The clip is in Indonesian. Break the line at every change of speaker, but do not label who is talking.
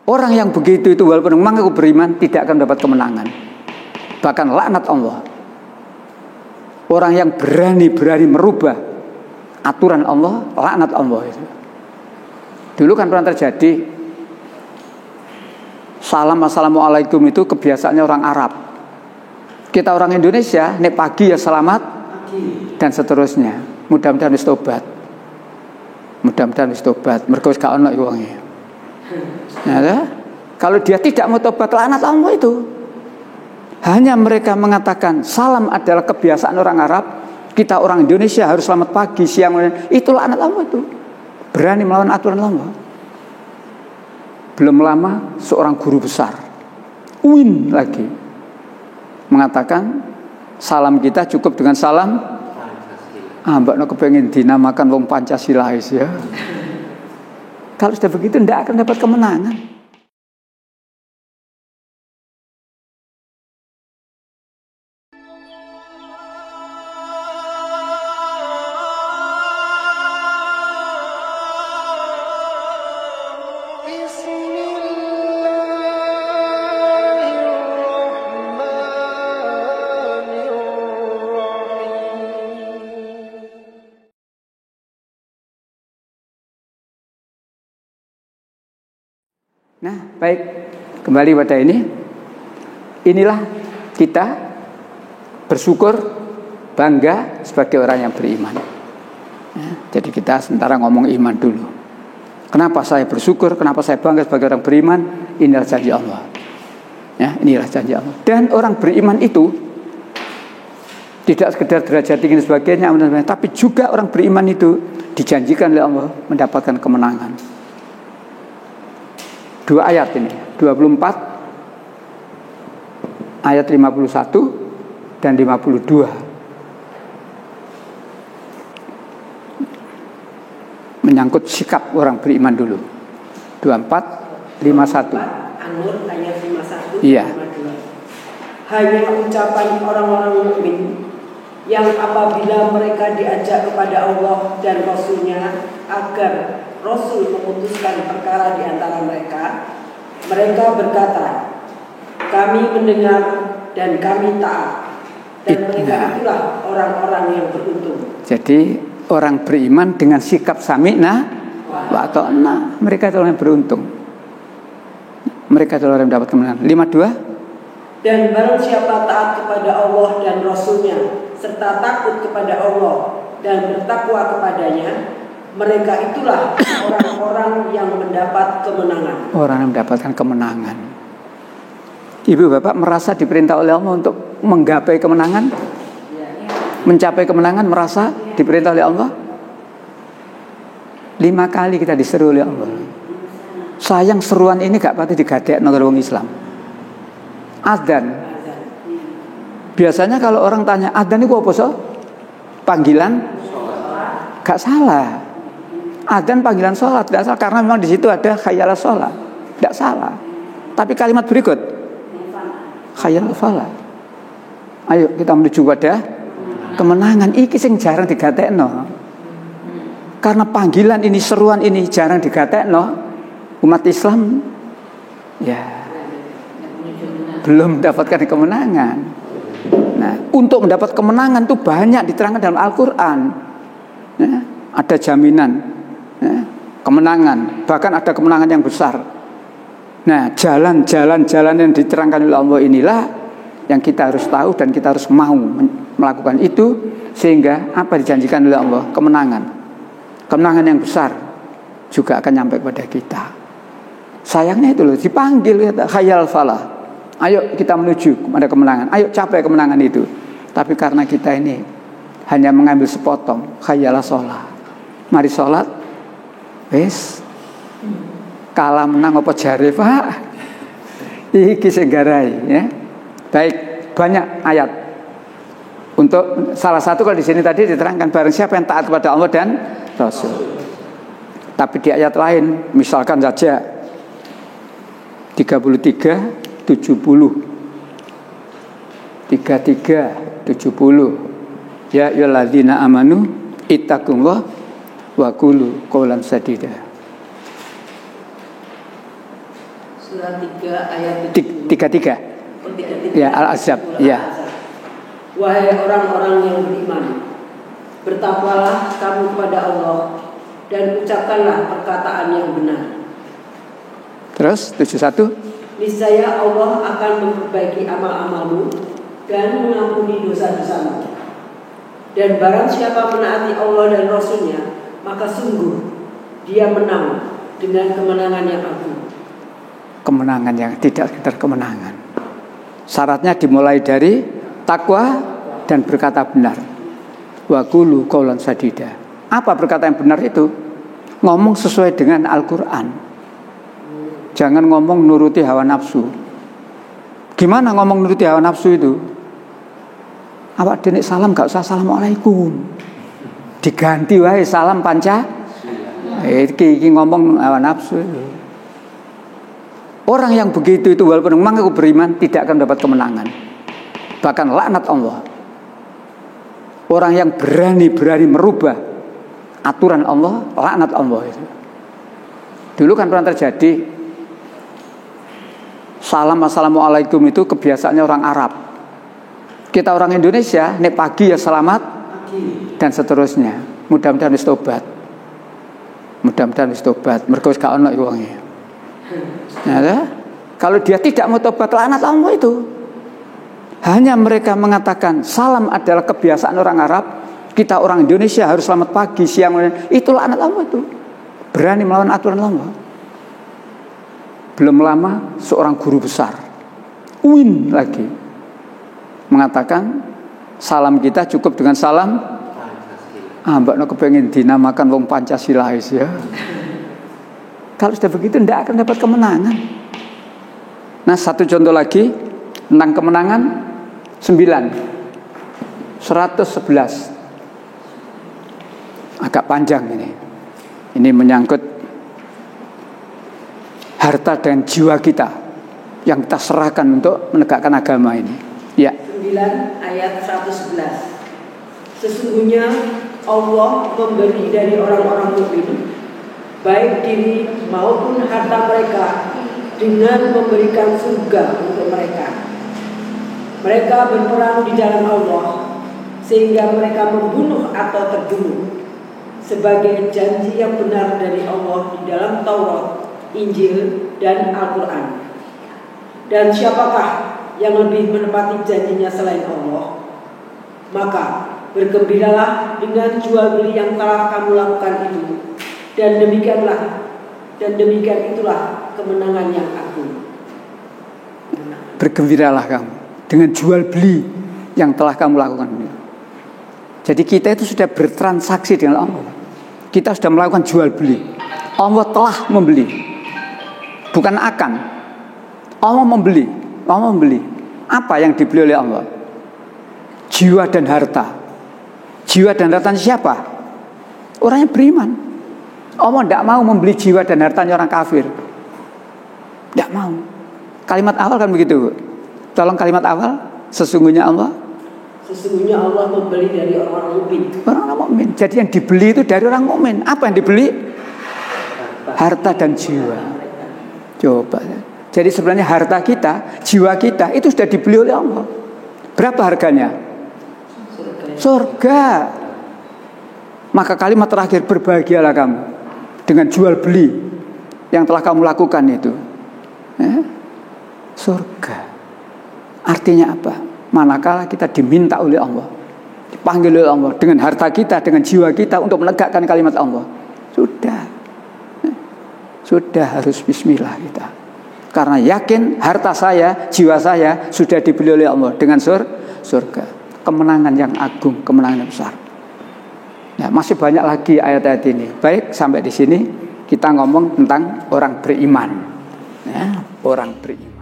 Orang yang begitu itu walaupun mengaku beriman tidak akan mendapat kemenangan. Bahkan laknat Allah. Orang yang berani merubah aturan Allah, laknat Allah itu. Dulu kan pernah terjadi salam assalamualaikum itu kebiasaannya orang Arab. Kita orang Indonesia nek pagi ya selamat dan seterusnya. Mudah-mudahan wis tobat. Mergo wis gak ono wonge. Nah, kalau dia tidak mau tobat laknat Allah itu. Hanya mereka mengatakan salam adalah kebiasaan orang Arab, kita orang Indonesia harus selamat pagi, siang, itu laknat Allah itu. Berani melawan aturan Allah. Belum lama seorang guru besar UIN lagi mengatakan salam kita cukup dengan salam mbak no kepengen dinamakan wong Pancasilais ya. Kalau sudah begitu tidak akan dapat kemenangan. Nah, baik, kembali pada ini. Inilah kita bersyukur, bangga sebagai orang yang beriman. Jadi kita sementara ngomong iman dulu. Kenapa saya bersyukur, kenapa saya bangga sebagai orang beriman? Inilah janji Allah. Ya, inilah janji Allah. Dan orang beriman itu tidak sekedar derajat tinggi dan sebagainya, tapi juga orang beriman itu dijanjikan oleh Allah mendapatkan kemenangan. Dua ayat ini, 24 ayat 51 dan 52. Menyangkut sikap orang beriman dulu. 24 51.
An-Nur ayat 51
iya.
52. Hanya ucapan orang-orang mukmin yang apabila mereka diajak kepada Allah dan Rasul-Nya agar Rasul memutuskan perkara di antara mereka, mereka berkata, kami mendengar dan kami taat, dan mereka itulah orang-orang yang beruntung.
Jadi orang beriman dengan sikap sami'na wa ata'na, mereka itulah yang beruntung. Mereka itulah yang mendapat kemenangan. 52.
Dan barang siapa taat kepada Allah dan Rasul-Nya serta takut kepada Allah dan bertakwa kepadanya, mereka itulah orang-orang yang mendapat kemenangan. Orang yang
mendapatkan kemenangan. Ibu bapak merasa diperintah oleh Allah untuk menggapai kemenangan? Mencapai kemenangan, merasa diperintah oleh Allah? 5 kali kita diseru oleh Allah. Sayang seruan ini gak pati digadekno karo wong Islam. Adzan. Biasanya kalau orang tanya adzan itu apa so? Panggilan? Gak salah. Adzan panggilan sholat, tidak salah karena memang di situ ada khayyalah sholat, tidak salah. Tapi kalimat berikut, khayyalah sholat. Ayo kita menuju pada kemenangan. Iki sing jarang digatekno. Karena panggilan ini, seruan ini jarang digatekno, umat Islam ya belum mendapatkan kemenangan. Nah, untuk mendapat kemenangan itu banyak diterangkan dalam Al-Quran. Ya, ada jaminan. Ya, kemenangan, bahkan ada kemenangan yang besar. Nah, jalan-jalan yang diterangkan oleh Allah inilah yang kita harus tahu dan kita harus mau melakukan itu, sehingga apa dijanjikan oleh Allah, kemenangan yang besar juga akan nyampe kepada kita. Sayangnya itu loh, dipanggil khayal falah, ayo kita menuju kepada kemenangan, ayo capai kemenangan itu. Tapi karena kita ini hanya mengambil sepotong khayalah sholat, mari sholat wis kalah menang apa jare Pak, iki sing garai ya. Baik, banyak ayat. Untuk salah satu kalau di sini tadi diterangkan barang siapa yang taat kepada Allah dan Rasul. Tapi di ayat lain misalkan saja 33 70 ya ayyuhalladzina amanu ittaqullah wa qulu qawlan sadida.
Surah 3 ayat
33.
Oh, 33.
Ya, Al-Ahzab. Ya.
Wahai orang-orang yang beriman, bertakwalah kamu kepada Allah dan ucapkanlah perkataan yang benar.
Terus 71.
Niscaya Allah akan memperbaiki amal-amalmu dan mengampuni dosa-dosamu. Dan barang siapa menaati Allah dan Rasul-Nya, maka sungguh dia menang dengan kemenangan yang agung.
Kemenangan yang tidak sekedar kemenangan. Syaratnya dimulai dari takwa dan berkata benar. Wa qulu qaulan sadida. Apa berkata yang benar itu? Ngomong sesuai dengan Al-Qur'an. Jangan ngomong nuruti hawa nafsu. Gimana ngomong nuruti hawa nafsu itu? Awak dene salam gak usah assalamualaikum. Diganti wae salam panca. Iki ngomong hawa nafsu itu. Orang yang begitu itu walaupun mengaku beriman tidak akan dapat kemenangan. Bahkan laknat Allah. Orang yang berani merubah aturan Allah, laknat Allah itu. Dulu kan pernah terjadi salam assalamualaikum itu kebiasaannya orang Arab. Kita orang Indonesia nek pagi ya selamat dan seterusnya. Mudah-mudahan wis tobat. Mudah-mudahan wis tobat. Mergo wis gak ono wonge. Nah, kalau dia tidak mau tobat laknat Allah itu. Hanya mereka mengatakan salam adalah kebiasaan orang Arab. Kita orang Indonesia harus selamat pagi, siang. Itu laknat Allah itu. Berani melawan aturan Allah. Belum lama seorang guru besar UIN lagi mengatakan salam kita cukup dengan salam mbak no kepengen dinamakan wong Pancasila ya. Kalau sudah begitu tidak akan dapat kemenangan. Nah, satu contoh lagi tentang kemenangan 111 agak panjang ini menyangkut harta dan jiwa kita yang kita serahkan untuk menegakkan agama ini. Ya.
9 ayat 111. Sesungguhnya Allah memberi dari orang-orang mukmin baik diri maupun harta mereka dengan memberikan surga untuk mereka. Mereka berperang di jalan Allah sehingga mereka membunuh atau terbunuh sebagai janji yang benar dari Allah di dalam Taurat, Injil, dan Al-Quran. Dan siapakah yang lebih menepati janjinya selain Allah? Maka bergembiralah dengan jual beli yang telah kamu lakukan itu, dan demikian itulah kemenangan yang agung.
Bergembiralah kamu dengan jual beli yang telah kamu lakukan ini. Jadi kita itu sudah bertransaksi dengan Allah. Kita sudah melakukan jual beli. Allah telah membeli, bukan akan. Allah membeli. Allah membeli. Apa yang dibeli oleh Allah? Jiwa dan harta. Jiwa dan hartanya siapa? Orang yang beriman. Allah tidak mau membeli jiwa dan hartanya orang kafir. Tidak mau. Kalimat awal kan begitu. Tolong kalimat awal. Sesungguhnya Allah membeli dari orang mukmin. Orang mukmin. Jadi yang dibeli itu dari orang mukmin. Apa yang dibeli? Harta dan jiwa. Coba. Jadi sebenarnya harta kita, jiwa kita itu sudah dibeli oleh Allah. Berapa harganya? Surga. Maka kalimat terakhir, berbahagialah kamu dengan jual beli yang telah kamu lakukan itu. Surga. Artinya apa? Manakala kita diminta oleh Allah, dipanggil oleh Allah dengan harta kita, dengan jiwa kita untuk menegakkan kalimat Allah, sudah harus bismillah kita. Karena yakin harta saya, jiwa saya sudah dibeli oleh Allah dengan surga. Kemenangan yang agung, kemenangan yang besar. Ya, masih banyak lagi ayat-ayat ini. Baik, sampai di sini kita ngomong tentang orang beriman. Ya, orang beriman.